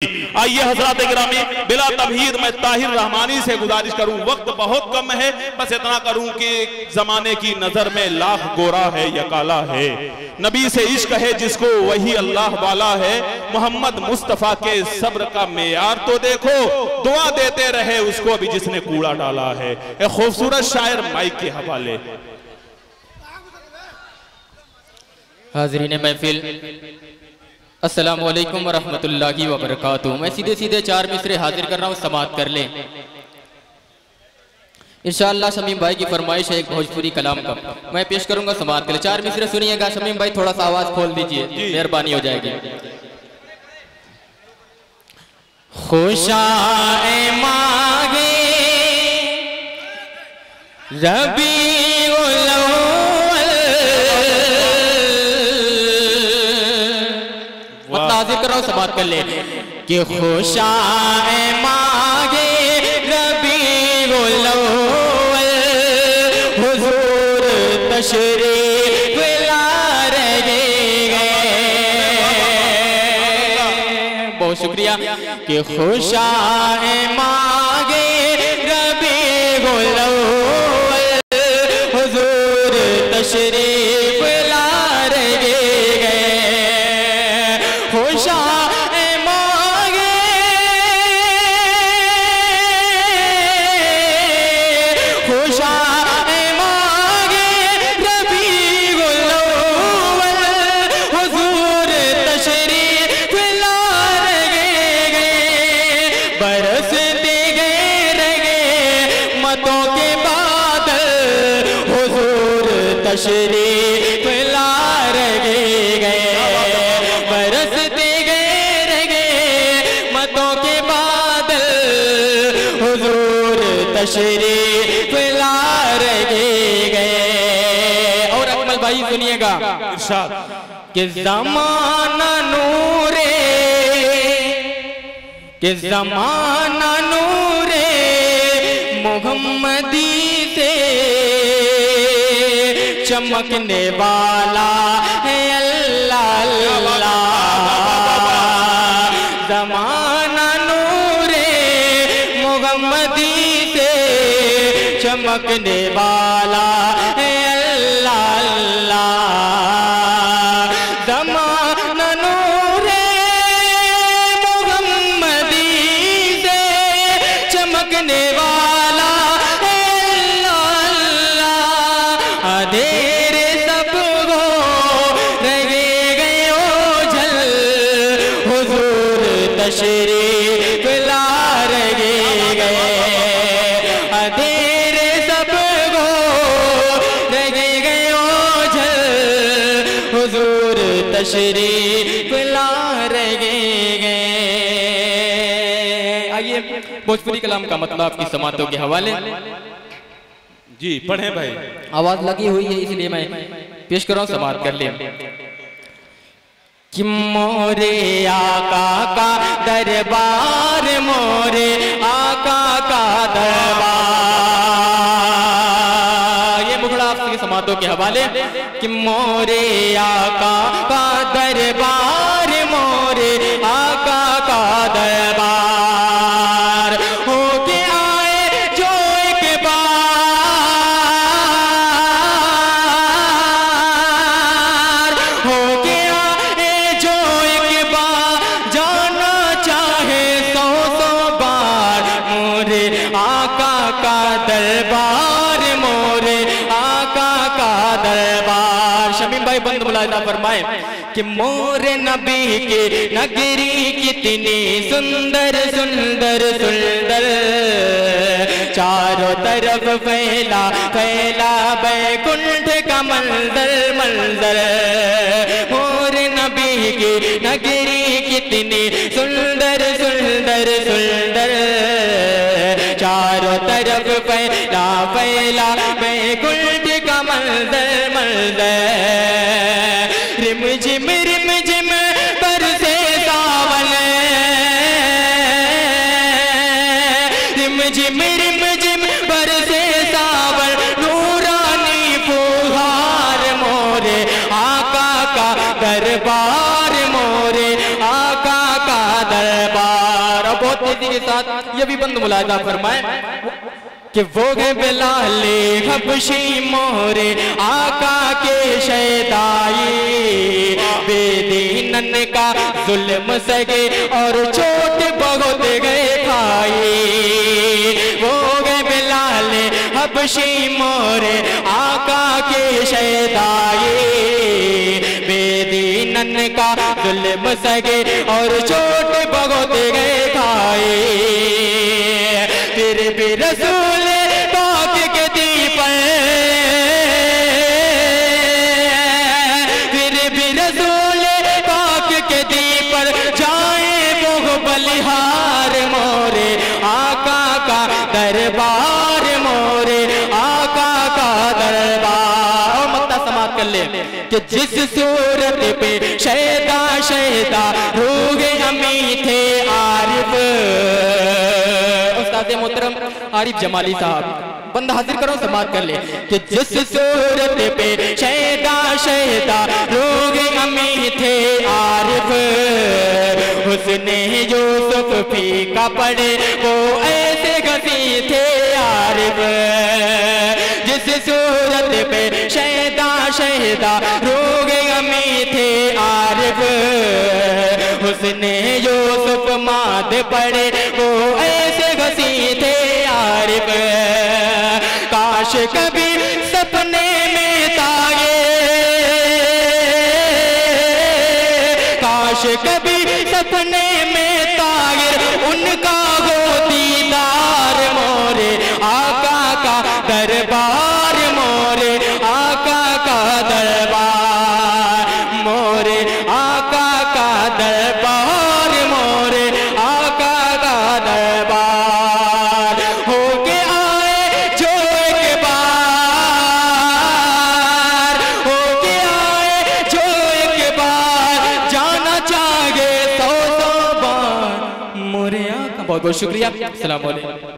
आइए हजरात गिरामी, बिला तमहीद मैं ताहिर रहमानी से गुजारिश करूं, वक्त बहुत कम है, बस इतना करूं कि जमाने की नजर में लाख गोरा है या काला है, नबी से इश्क है जिसको वही अल्लाह वाला है, मोहम्मद मुस्तफा के सब्र का मेयार तो देखो, दुआ देते रहे उसको अभी जिसने कूड़ा डाला है। एक खूबसूरत शायर माइक के हवाले। हाज़रीन महफिल, अस्सलामु अलैकुम वरहमतुल्लाहि वबरकातुहू। मैं सीधे सीधे चार मिसरे हाजिर कर रहा हूँ, समाअत कर लें इंशाअल्लाह। शमीम भाई की फरमाइश है एक भोजपुरी कलाम का, मैं पेश करूंगा, समाअत कर लें। चार मिसरे सुनिएगा। शमीम भाई थोड़ा सा आवाज खोल दीजिए, मेहरबानी हो जाएगी। खुशाए मागे रबीउल हाजिर कर रहा हूँ, समाअत कर ले कि खुशाए मागे रबीउल अव्वल हुजूर तशरीफ ला रहे गए। बहुत शुक्रिया कि खुशाए मागे रबीउल अव्वल हुजूर तशरीफ ला रहे गए। खुशाए मांगे खुशाए मांगे रबीउल अव्वल हुजूर तशरीफ ला रहे गए। बरसते गए रहे मतों के बादल हुजूर तशरीफ ला रहे गए। बरसते गए रहे मतों के बादल हुजूर तशरीफ ला रहे गए। और अकमल भाई सुनिएगा इरशाद कि ज़माना नूरे कि ज़माना नूरे मुहम्मदी से चमकने वाला है अल्लाह अल्लाह। ज़माना नूरे मुहम्मदी से चमकने वाला है अल्लाह अल्लाह। ज़माना नूरे मुहम्मदी से चमकने वाला है अल्लाह अल्लाह। अंधेरे सब हो रहे गए ओझल हुजूर तशरीफ ला रहे गए। अंधेरे सब हो रहे गए ओझल हुजूर तशरीफ ला रहे गए। आइए भोजपुरी कलाम का मतलब आपकी समातों के हवाले। जी पढ़े भाई। आवाज लगी हुई है इसलिए मैं पेश कर रहा हूँ, समाअत कर ले कि मोरे आका का दरबार, मोरे आका का दरबार। ये मुखड़ा आपके समातों के हवाले कि मोरे आका का दरबार, मोरे आका का दरबार होके आए जो एक बार, होके आए जो एक बार, जाना चाहे सौ सौ बार। मोरे आका का दरबार, मोरे आका का दरबार। शमीम भाई बंद मुलाहिजा फरमाए कि मोरे नबी के नगरी कितनी सुंदर सुंदर सुंदर, चारों तरफ फैला फैला बैकुंठ का मंजर मंजर। मोरे नबी की नगरी कितनी सुंदर सुंदर सुंदर, चारों तरफ फैला फैला बैकुंठ का मंजर मंजर। रिम झिम बरसे सावन, रिम झिम बरसे सावन, नूरानी फुहार। मोरे आका का दरबार, मोरे आका का दरबार। बहुत तेजी के साथ ये भी बंद मुलाहिजा फरमाए कि वो गए बिलाले हबशी मोरे आका के शैदाई, बेदीनन का जुल्म सगे और चोट बहुत गए खाई। वो गए बिलाले हबशी मोरे आका के शैदाई, बेदीनन का जुल्म सगे और चोट बहुत गए खाए। फिर भी रसूल पाक के दीप फिर भी रसूल पाक के दीप पर जाए वो बलिहार मोरे आका का दरबार, मोरे आका का दरबार। मत्ता समाप्त कर ले कि जिस सूरत पे शैदा शैदा रूगे अमी थे आरिफ, उस्ताद मोहतरम आरिफ जमाली साहब, बंदा हाजिर करो समाप्त कर ले कि जिस सूरत पे शैदा शैदा रूगे अमी थे आरिफ, हुस्ने यूसुफ फीका पड़े वो ऐसे घसी थे आरिफ। जिस सूरत पे शैदा शैदा रोगे अमी थे आरिफ, हुस्ने यूसुफ माद पड़े वो ऐसे घसी थे आरिफ। काश कभी सपने में ताये, काश कभी सपने में तायर उनका हो दीदार, मोरे आका का दरबार, मोरे आका का दरबार, मोरे आका का दरबार, मोरे आका का दरबार। होके आए जो एक बार, होके आए जो एक बार, जाना चाहे 100 बार, मोरे आका। बहुत बहुत शुक्रिया। अस्सलाम वालेकुम।